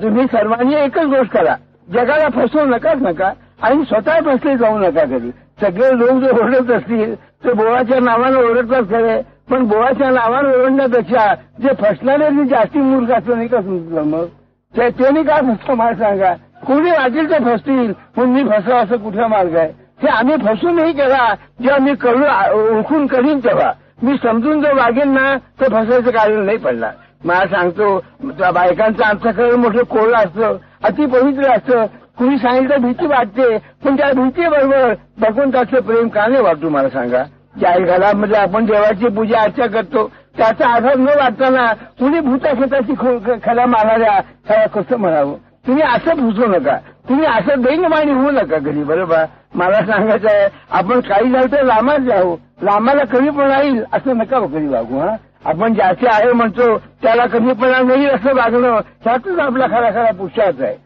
तुम्ही सर्वांनी एकच गोष्ट करा, जगाला फसवू नका आणि स्वतः फसले जाऊ नका कधी. सगळे लोक जर ओरडत असतील तर बोळाच्या नावानं ओरडतात खरे, पण बोळाच्या नावानं ओरडण्यापेक्षा जे फसणारे जे जास्ती मूर्ख असतं नाही का तुमचं, मग त्याने काय फसतं मला सांगा. कोणी वाटेल ते फसतील, पण मी फसावं असं कुठला मार्ग आहे. ते आम्ही फसून नाही केला, जेव्हा मी ओळखून करीन तेव्हा मी समजून जर वागेन ना तर फसायचं कारण नाही पडणार. मला सांगतो त्या बायकांचं आमचं खरं मोठं कोळं असतं, अति पवित्र असतं. कुणी सांगितलं भीती वाटते, पण त्या भीतीबरोबर भगवंताचं प्रेम का नाही वाटतो मला सांगा. ज्या घरामध्ये आपण देवाची पूजा अर्चा करतो त्याचा आधार न वाटताना कुणी भूताखेताची खऱ्या मारणाऱ्या खऱ्या कसं म्हणावं. तुम्ही असं फुसू नका, तुम्ही असं दैनमानी होऊ नका घरी. बरोबर मला सांगायचं आहे, आपण काही झालं तर लांबाच जाऊ, लांबाला कमीपणा येईल असं नका कधी वागू. आपण ज्याचे आहे म्हणतो त्याला कमीपणा नाही असं वागणं, त्यातच आपला खरा पुरुषार्थ आहे.